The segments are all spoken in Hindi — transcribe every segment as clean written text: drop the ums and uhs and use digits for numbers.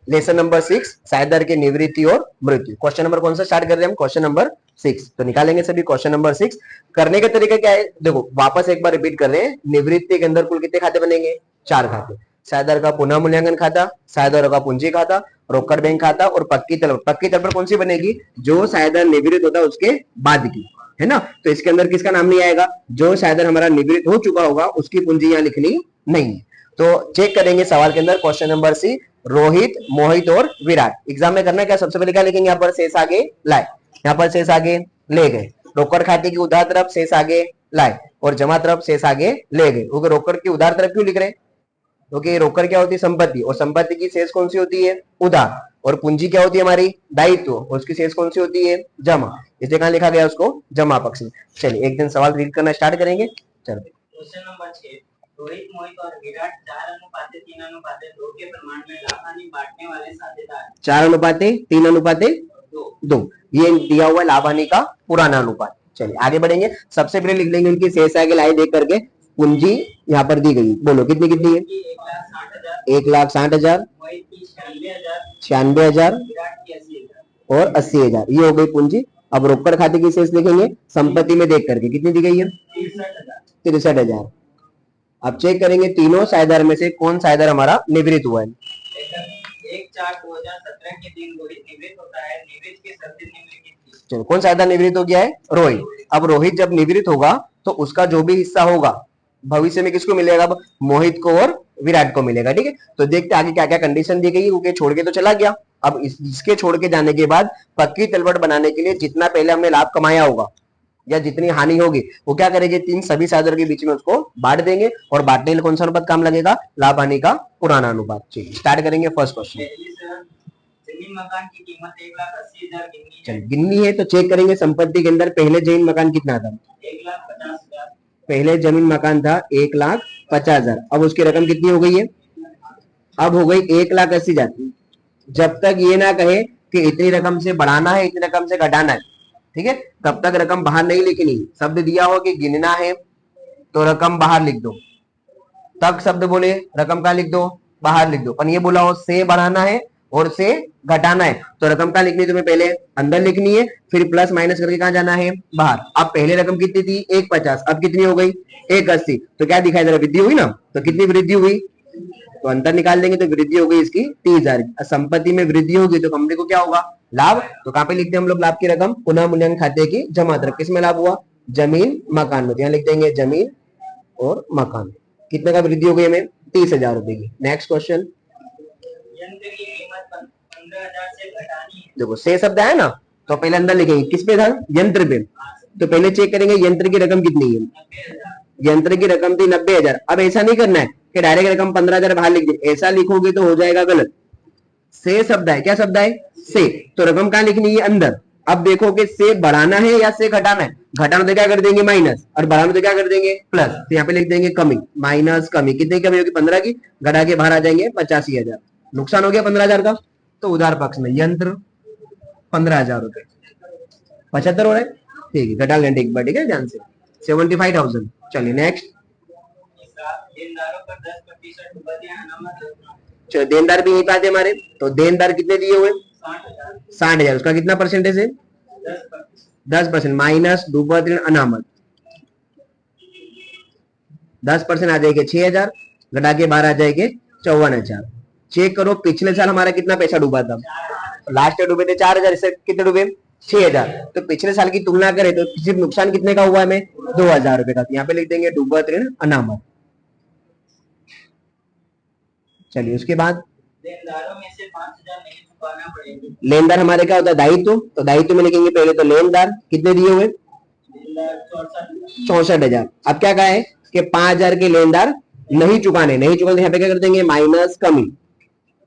लेसन नंबर 6, साय दर की निवृत्ति और मृत्यु। क्वेश्चन नंबर कौन सा स्टार्ट कर रहे हैं हम? Question number 6। तो निकालेंगे सभी क्वेश्चन नंबर 6। करने का तरीका क्या है? देखो वापस एक बार रिपीट कर रहे हैं। निवृत्ति के अंदर कुल कितने खाते बनेंगे? 4 खाते। साय दर का पुनः मूल्यांकन खाता, साय दर का पूंजी खाता, रोकड़ बैंक खाता और पक्की तलब। पक्की तलब कौन सी बनेगी? जो साय दर निवृत्त होता है उसके बाद की, है ना। तो इसके अंदर किसका नाम नहीं आएगा? जो साय दर हमारा निवृत्त हो चुका होगा उसकी पूंजी यहाँ लिखनी नहीं है। तो चेक करेंगे सवाल के अंदर क्वेश्चन नंबर सी, रोहित, मोहित और विराट। एग्जाम में करना क्या? सबसे पहले क्या लिखेंगे? यहाँ पर शेष आगे लाए, यहाँ पर शेष आगे ले गए। रोकड़ खाते की उधार तरफ शेष आगे लाए और जमा तरफ शेष आगे ले गए। क्योंकि रोकड़ की उधार तरफ क्यों लिख रहे हैं? क्योंकि रोकड़ क्या होती है? संपत्ति, और संपत्ति की शेष कौन सी होती है? उधार। और पूंजी क्या होती है? हमारी दायित्व, और उसकी शेष कौन सी होती है? जमा। इसलिए कहां लिखा गया उसको? जमा पक्ष में। चलिए एक दिन सवाल रीड करना स्टार्ट करेंगे। चलो क्वेश्चन नंबर 6, रोहित, मोहित और विराट 4:3:2 के प्रमाण में लाभ हानि बांटने वाले साझेदार। 4:3:2 ये दिया हुआ लाभ हानि का पुराना अनुपात। चलिए आगे बढ़ेंगे। सबसे पहले लिख लेंगे उनकी शेष आगे लाए देख करके। पूंजी यहाँ पर दी गई, बोलो कितनी कितनी है? 1,60,000, 96,000 और 80,000, ये हो गई पूंजी। अब रोकड़ खाते की शेष लिखेंगे संपत्ति में देख करके, कितनी दी गई है? 63,000। अब चेक करेंगे तीनों सायदार में से कौन सायदार हमारा निवृत्त हुआ है। 1/4/2017 के दिन रोहित निवृत्त होता है। निवृत्त की शर्तें निम्नलिखित थी। चलो कौन सायदार निवृत्त हो गया है? रोहित। अब रोहित जब निवृत्त होगा तो उसका जो भी हिस्सा होगा भविष्य में किसको मिलेगा? अब मोहित को और विराट को मिलेगा। ठीक है, तो देखते आगे क्या क्या कंडीशन दी गई है। क्योंकि छोड़ के तो चला गया, अब इसके छोड़ के जाने के बाद पक्की तलवट बनाने के लिए जितना पहले हमने लाभ कमाया होगा या जितनी हानि होगी वो क्या करेंगे? तीन सभी साधनों के बीच में उसको बांट देंगे। और बांटने के लिए कौन सा अनुपात काम लगेगा? लाभ हानि का पुराना अनुपात। चलिए स्टार्ट करेंगे फर्स्ट क्वेश्चन। जमीन मकान की कीमत 1,80,000 गिननी है। तो चेक करेंगे संपत्ति के अंदर पहले जमीन मकान कितना था? 1,50,000। पहले जमीन मकान था 1,50,000। अब उसकी रकम कितनी हो गई है? अब हो गई 1,80,000। जब तक ये ना कहे कि इतनी रकम से बढ़ाना है, इतनी रकम से घटाना है, ठीक है, तब तक रकम बाहर नहीं लिखनी। शब्द दिया हो कि गिनना है तो रकम बाहर लिख दो। तक शब्द बोले रकम का लिख दो, बाहर लिख दो। पर ये बोला हो से बढ़ाना है और से घटाना है तो रकम का लिखनी तुम्हें पहले अंदर लिखनी है, फिर प्लस माइनस करके कहां जाना है? बाहर। अब पहले रकम कितनी थी? 1,50, अब कितनी हो गई? 1,80। तो क्या दिखाई दे रहा? वृद्धि हुई ना। तो कितनी वृद्धि हुई? तो अंतर निकाल देंगे तो वृद्धि हो गई इसकी 30,000। संपत्ति में वृद्धि होगी तो कंपनी को क्या होगा? लाभ। तो कहां पे लिखते हैं हम लोग लाभ की रकम? पुनः मूल्यांकन खाते की जमा तरफ। किसमें लाभ हुआ? जमीन मकान में। यहाँ लिख देंगे जमीन और मकान। कितने का वृद्धि हो गई हमें? 30,000 रुपए की। Next question. यंत्र की कीमत 15,000 से घटानी है। देखो से शब्द है ना, तो पहले अंदर लिखेंगे किस पे था? यंत्र पे। तो पहले चेक करेंगे यंत्र की रकम कितनी है। यंत्र की रकम थी 90,000। अब ऐसा नहीं करना है कि डायरेक्ट रकम 15,000 बाहर लिख दे, ऐसा लिखोगे तो हो जाएगा गलत। से शब्द है, क्या शब्द है? से। तो रकम कहां लिखनी है? अंदर। अब देखो कि से बढ़ाना है या से घटाना है। घटाना तो क्या कर देंगे? माइनस, और बढ़ाना तो क्या कर देंगे? प्लस। तो यहाँ पे लिख देंगे कमी, माइनस कमी। कितनी कमी होगी? 15 की। घटा के बाहर आ जाएंगे 85,000। नुकसान हो गया 15,000 का। तो उधार पक्ष में यंत्र 15,000 रुपए। 75 हो रहा है, ठीक है, घटा लेंगे एक बार, ठीक है, ध्यान से। 75,000। चलिए नेक्स्ट। देनदारों पर 10% उपाधि अनामत। चलो देनदार भी यहीं पे आते हमारे। तो देनदार कितने दिए हुए? 60,000। उसका कितना परसेंटेज है? 10%। माइनस डूबत ऋण अनामत 10% आ जाएगा 6,000। घटा के बाहर आ जाएंगे 54,000। चेक करो पिछले साल हमारा कितना पैसा डूबा था? लास्ट ईयर डूबे थे 4,000। इससे कितने डूबे? 6,000। तो पिछले साल की तुलना करें तो सिर्फ नुकसान कितने का हुआ है हमें? 2,000 रुपए का। यहाँ पे लिख देंगे डूबत ऋण अनामत। चलिए उसके बाद लेनदारों में से 5,000 नहीं चुकाना पड़ेगा। लेनदार हमारे क्या होता है? दायित्व। तो दायित्व में लिखेंगे पहले तो लेनदार कितने दिए हुए? 64,000। अब क्या कहा है कि 5,000 के लेनदार नहीं चुकाने। नहीं चुकाने यहाँ पे क्या कर देंगे? माइनस कमी।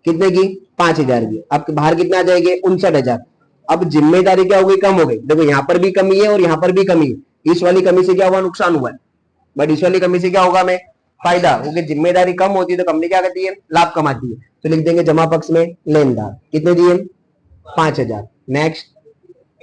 कितने की? 5,000 की। अब बाहर कितना आ जाएंगे? 59,000। अब जिम्मेदारी क्या हो गई? कम हो गई। देखो यहाँ पर भी कमी है और यहाँ पर भी कमी है। इस वाली कमी से क्या हुआ? नुकसान हुआ है। बट इस वाली कमी से क्या होगा हमें? फायदा। क्योंकि जिम्मेदारी कम होती है तो कंपनी क्या करती है? लाभ कमाती है। तो लिख देंगे जमा पक्ष में लेनदार कितने दिए? 5,000। नेक्स्ट।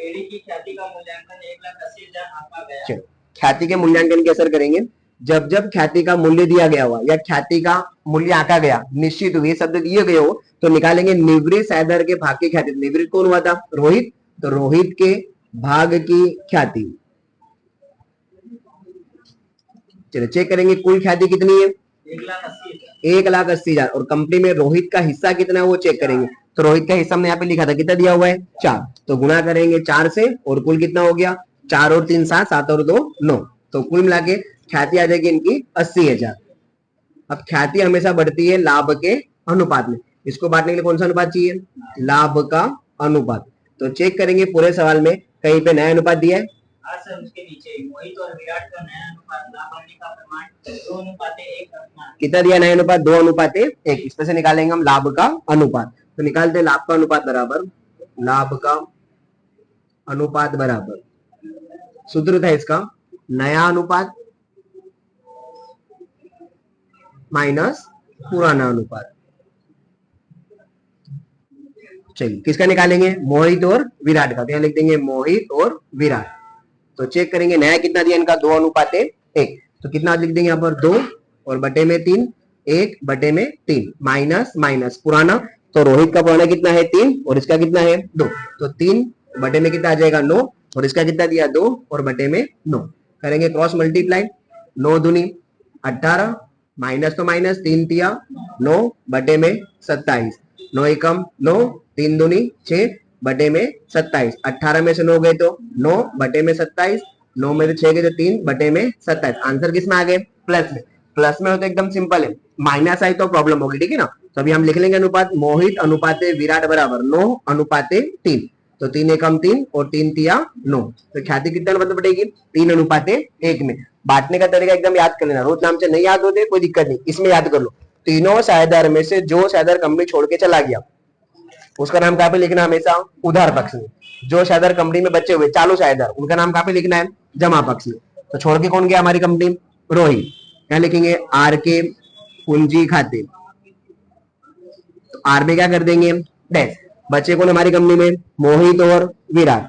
एडी की ख्याति का मूल्यांकन 1,80,000 आंका गया। ख्याति के मूल्यांकन की असर करेंगे जब जब ख्याति का मूल्य दिया गया हुआ या ख्याति का मूल्य आंका गया, निश्चित हुए शब्द दिए गए हो, तो निकालेंगे निवृत्त सायदर के भाग की ख्याति। निवृत्त कौन हुआ था? रोहित। तो रोहित के भाग की ख्याति। चलो चेक करेंगे कुल ख्याति कितनी है? 1,80,000। और कंपनी में रोहित का हिस्सा कितना है वो चेक करेंगे। तो रोहित का हिस्सा हमने यहाँ पे लिखा था, कितना दिया हुआ है? 4। तो गुणा करेंगे 4 से और कुल कितना हो गया? 4 और 3 7, 7 और 2 9। तो कुल मिला के ख्याति आ जाएगी इनकी 80,000। अब ख्याति हमेशा बढ़ती है लाभ के अनुपात में। इसको बांटने के लिए कौन सा अनुपात चाहिए? लाभ का अनुपात। तो चेक करेंगे पूरे सवाल में कहीं पे नया अनुपात दिया है? हाँ सर, उसके नीचे मोहित और विराट का नया अनुपात लाभ आने का प्रमाण 2:1 रखना। कितना दिया नया अनुपात? 2:1। इसमें से निकालेंगे हम लाभ का अनुपात। तो निकालते हैं लाभ का अनुपात बराबर, लाभ का अनुपात बराबर, सूत्र था इसका नया अनुपात माइनस पुराना अनुपात। चलिए किसका निकालेंगे? मोहित और विराट का। तो यहाँ लिख देंगे मोहित और विराट। तो चेक करेंगे नया कितना दिया इनका? 2:1। तो कितना लिख देंगे यहाँ पर? 2 और बटे में 3, 1 बटे में 3 माइनस माइनस पुराना। तो रोहित का पुराना कितना है? 3 और इसका कितना है? 2। तो 3 बटे में कितना आ जाएगा? 9 और इसका कितना दिया? 2 और बटे में 9। करेंगे क्रॉस मल्टीप्लाई। 9 दूनी 18 माइनस तो माइनस, 3 तिया 9 बटे में 27। 9 एकम 9, 3 दूनी 6 बटे में 27। 18 में से 9 गए तो 9 बटे में 27, 9 में से 6 गए तो 3 बटे में 27। आंसर किस में आ गए? प्लस में। प्लस में हो तो एकदम सिंपल है, माइनस आई तो प्रॉब्लम होगी, ठीक है ना। तो अभी हम लिख लेंगे अनुपात मोहित अनुपाते विराट बराबर 9:3। तो 3 एकम 3 और 3 तिया 9। तो ख्याति कितना अनुपात बढ़ेगी? 3:1 में। बांटने का तरीका एकदम याद कर लेना, रोज नाम से नहीं याद होते कोई दिक्कत नहीं, इसमें याद कर लो। तीनों साझेदार में से जो साझेदार कंपनी छोड़ के चला गया उसका नाम कहाँ पे लिखना हमेशा? उधार पक्ष में। जो साझेदार कंपनी में बचे हुए चालू साझेदार उनका नाम कहाँ पे लिखना है? जमा पक्ष में। तो छोड़ के कौन गया हमारी कंपनी? रोहित। क्या लिखेंगे? आर के पूंजी खाते। तो आर में क्या कर देंगे? डैश। बचे कौन हमारी कंपनी में? मोहित और विराट।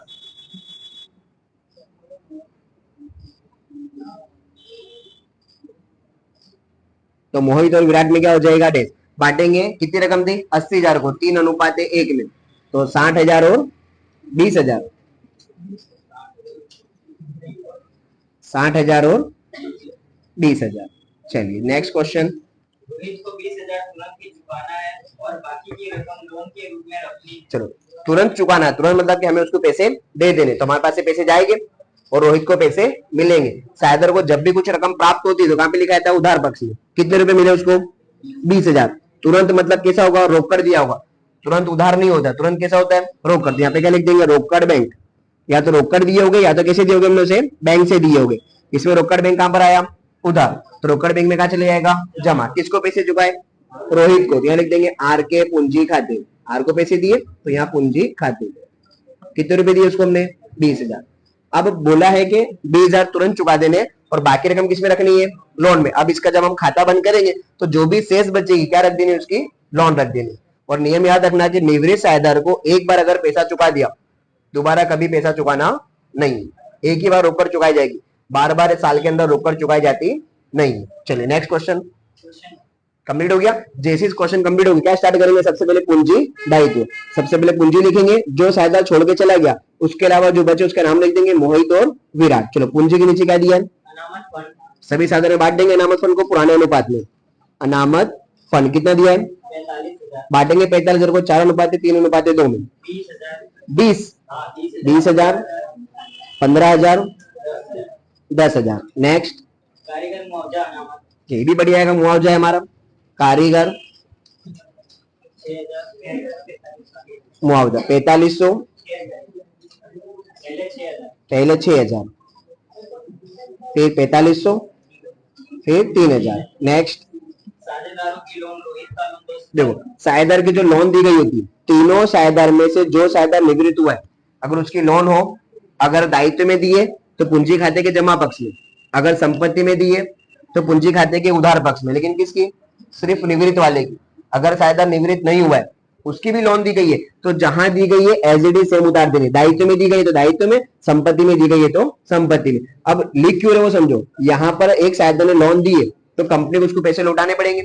तो मोहित और विराट में क्या हो जाएगा? डैश। बांटेंगे कितनी रकम थी? 80,000 को 3:1 में। तो 60,000 और 20,000। 60,000 और 20,000। चलिए नेक्स्ट क्वेश्चन। रोहित को 20,000 तुरंत ही चुकाना है और बाकी की रकम लोन के रूप में रखनी। चलो तुरंत चुकाना है, तुरंत मतलब कि हमें उसको पैसे दे देने, तो हमारे पास से पैसे जाएंगे और रोहित को पैसे मिलेंगे। साझेदार को जब भी कुछ रकम प्राप्त होती है तो कहां पे लिखा रहता है? उधार पक्ष में। कितने रुपए मिले उसको? 20,000। तुरंत मतलब कैसा होगा? रोक कर दिया होगा। तुरंत उधार नहीं होता, तुरंत कैसा होता है? रोक कर। यहाँ पे क्या लिख देंगे? रोकड़ बैंक। या तो रोकड़ दिए होंगे या तो कैसे दिए होंगे? हमने उसे बैंक से दिए होंगे। इसमें रोकड़ बैंक कहां पर आया? उधार। तो रोकड़ बैंक में कहा चले जाएगा? जमा। किसको पैसे चुकाए? रोहित को। यहाँ लिख देंगे आर के पूंजी खाते। आर को पैसे दिए तो यहाँ पूंजी खाते। कितने रुपए दिए उसको हमने? 20,000। अब बोला है कि 20,000 तुरंत चुका देने और बाकी रकम किसमें रखनी है? लोन में। अब इसका जब हम खाता बंद करेंगे तो जो भी शेष बचेगी क्या रख देनी? उसकी लोन रख देनी। और नियम याद रखना कि निवृत्त साझेदार को एक बार अगर पैसा चुका दिया दोबारा कभी पैसा चुकाना नहीं। एक ही बार रोककर चुकाई जाएगी, बार बार साल के अंदर रोककर चुकाई जाती नहीं। चलिए नेक्स्ट क्वेश्चन कंप्लीट हो गया। जैसे क्वेश्चन कंप्लीट हो गया क्या स्टार्ट करेंगे? सबसे पहले पूंजी दायित्व। सबसे पहले पूंजी लिखेंगे, जो साझेदार छोड़ के चला गया उसके अलावा जो बचे उसका नाम लिख देंगे मोहित और विराट। चलो पूंजी के नीचे क्या दिया? अनामत फंड। सभी साझेदार में बांट देंगे अनामत फंड को पुराने अनुपात में। अनामत फंड कितना दिया है? 45,000। बांटेंगे 45,000 को 4:3:2 में। 20,000, 15,000, 10,000। नेक्स्ट कारीगर मुआवजा अनामत। ये भी बढ़िया है, मुआवजा है हमारा। कारीगर 6,000। मुआवजा 4500। पहले 6,000, फिर 4500, फिर 3,000। नेक्स्ट साझेदारों की लोन। रोहित का लोन 200। देखो साझेदार की जो लोन दी गई होती है, तीनों साझेदार में से जो साझेदार निवृत्त हुआ है अगर उसकी लोन हो, अगर दायित्व में दिए तो पूंजी खाते के जमा पक्ष में, अगर संपत्ति में दिए तो पूंजी खाते के उधार पक्ष में। लेकिन किसकी? सिर्फ निवृत्त वाले की। अगर साझेदार निवृत्त नहीं हुआ है उसकी भी लोन दी गई है, तो जहां दी गई है एज इट इज सेम उतार देने, दायित्व में दी गई है तो दायित्व में, संपत्ति में दी गई है तो संपत्ति में। अब लिख क्यों रहे हो समझो, यहाँ पर एक साइडर ने लोन दी है तो कंपनी को उसको पैसे लौटाने पड़ेंगे।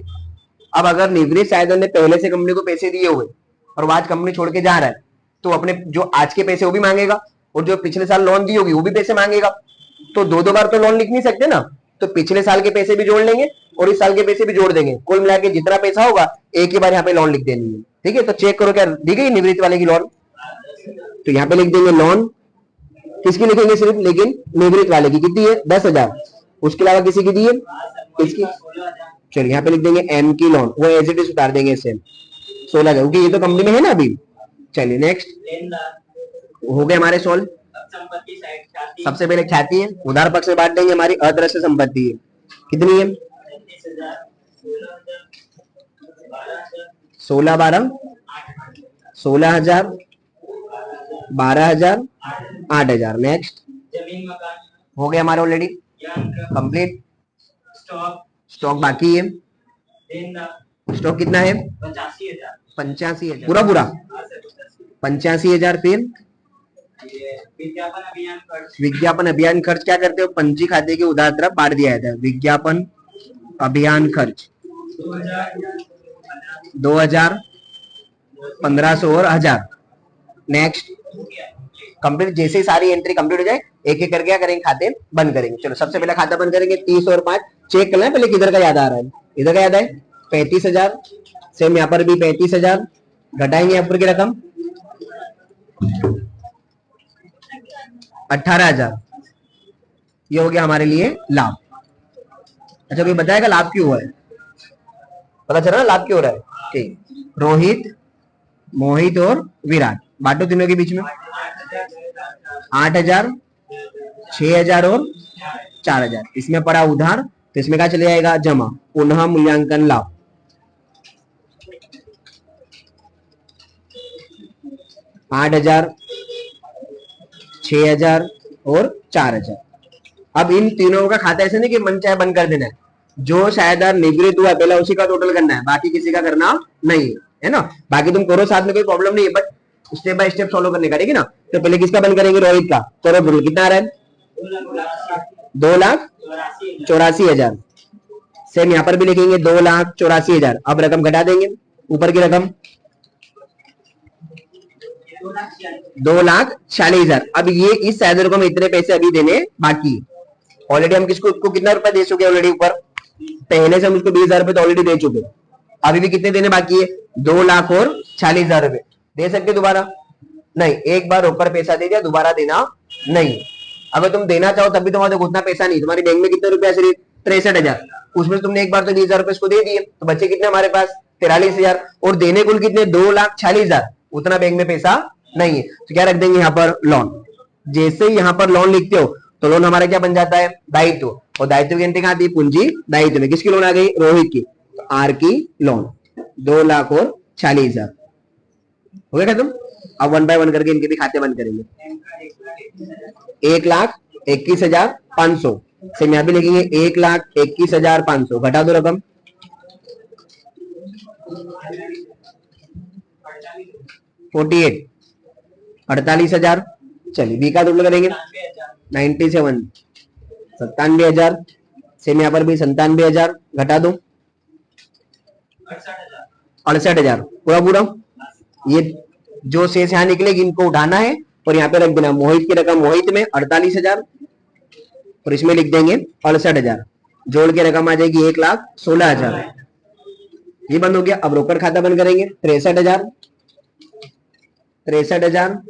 अब अगर निवृत्त साइडर ने पहले से कंपनी को पैसे दिए हुए और वो आज कंपनी छोड़ के जा रहा है, तो अपने जो आज के पैसे वो भी मांगेगा और जो पिछले साल लोन दी होगी वो भी पैसे मांगेगा। तो दो बार तो लोन लिख नहीं सकते ना, तो पिछले साल के पैसे भी जोड़ लेंगे और इस साल के पैसे भी जोड़ देंगे, कुल मिला के जितना पैसा होगा एक ही बार यहाँ पे लोन लिख देनी है। ठीक है, तो चेक करो क्या दी गई निवृत्त वाले की लोन, तो यहाँ पे लिख देंगे लोन किसकी लिखेंगे सिर्फ, लेकिन निवृत्त वाले की कितनी है 10,000, उसके अलावा किसी की दी है इसकी, चलिए यहाँ पे लिख देंगे एम की लोन, वो एज इट इज उतार देंगे सेम 16,000, क्योंकि ये तो कंपनी में है ना अभी। चलिए नेक्स्ट हो गए हमारे सोल्व। सबसे पहले ख्याति है, उधार पक्ष में बांट देंगे, हमारी अदृश्य संपत्ति है, कितनी है 16 12 16,000 12,000 8,000। नेक्स्ट जमीन मकान हो गए हमारे ऑलरेडी कंप्लीट। स्टॉक स्टॉक बाकी है, देनदार स्टॉक कितना है 85,000 85,000 पूरा पूरा 85,000। फिर विज्ञापन अभियान खर्च विज्ञापन अभियान खर्च क्या करते हो, पंजी खाते के उधार तरफ बांट दिया जाता है, विज्ञापन अभियान खर्च 2,000 1,500 और 1,000। नेक्स्ट कंप्लीट, जैसे ही सारी एंट्री कंप्लीट हो जाए एक एक करके क्या करेंगे खाते बंद करेंगे। चलो सबसे पहले खाता बंद करेंगे 30 और 5, चेक करना है पहले किधर का याद आ रहा है, इधर का याद है 35,000, सेम यहाँ पर भी 35,000, घटाएंगे यहाँ पर की रकम 18,000, ये हो गया हमारे लिए लाभ। अच्छा कोई बताएगा लाभ क्यों हुआ है, पता चला ना लाभ क्यों हो रहा है। ठीक, रोहित मोहित और विराट बांटो तीनों के बीच में 8,000 6,000 और 4,000, इसमें पड़ा उधार तो इसमें क्या चले जाएगा जमा, पुनः मूल्यांकन लाभ 8,000 6,000 और 4,000। अब इन तीनों का खाता ऐसे नहीं कि मन चाहे बंद कर देना है, जो शायद निवृत्त हुआ पहला उसी का टोटल करना है, बाकी किसी का करना नहीं है ना। बाकी तुम करो साथ में, कोई प्रॉब्लम नहीं है, but step by step follow करने का, ठीक है ना। तो पहले किसका बंद करेंगे, रोहित का, करो टोटल कितना आ रहा है 2,84,000। सेम यहाँ पर भी लिखेंगे 2,84,000। अब रकम घटा देंगे, ऊपर की रकम 2,46,000। अब ये इस सैलरी को हम इतने पैसे अभी देने बाकी, ऑलरेडी हम किसको कितना रुपए दे चुके ऑलरेडी ऊपर, पहले से हम उसको 20,000 रुपए तो ऑलरेडी दे चुके, अभी भी कितने देने बाकी है 2,40,000 रुपए। दे सकते दोबारा नहीं, एक बार ऊपर पैसा दे दिया दोबारा देना नहीं। अगर तुम देना चाहो तब भी तुम्हारे उतना पैसा नहीं, तुम्हारी बैंक में कितने रुपया सिर्फ 63,000, उसमें तुमने एक बार तो 20,000 रुपए इसको दे दिए, तो बच्चे कितने हमारे पास 43,000, और देने कुल कितने 2,46,000, उतना बैंक में पैसा नहीं है। तो क्या रख देंगे यहाँ पर लोन। जैसे ही यहाँ पर लोन लिखते हो तो लोन हमारा क्या बन जाता है दायित्व, और दायित्व की एंट्री कहाँ आती है पूंजी दायित्व में, किसकी लोन आ गई रोहित की, तो आर की लोन 2,40,000 हो गया खत्म। अब 1 बाय 1 करके इनके भी खाते बंद करेंगे। 1,21,500 से यहाँ भी लिखेंगे 1,21,500, घटा दो रकम 48,000। चलिए बी का टोटल करेंगे 97 97,000, सेम यहाँ पर भी 97,000, घटा दो 68,000 पूरा पूरा। ये जो शेष यहाँ निकलेगी इनको उठाना है और यहाँ पे रख देना, मोहित की रकम मोहित में 48,000 और इसमें लिख देंगे 68,000, जोड़ के रकम आ जाएगी 1,16,000। ये बंद हो गया। अब रोकड़ खाता बंद करेंगे 63,000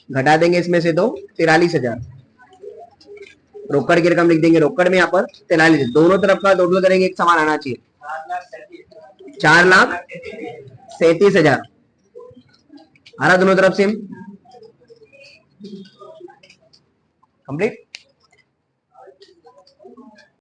घटा देंगे इसमें से तो 43,000, रोकड़ की रकम लिख देंगे, रोकड़ में यहाँ पर 43,000, दोनों तरफ का टोटल करेंगे एक समान आना चाहिए 4,37,000 आ रहा दोनों तरफ से कंप्लीट।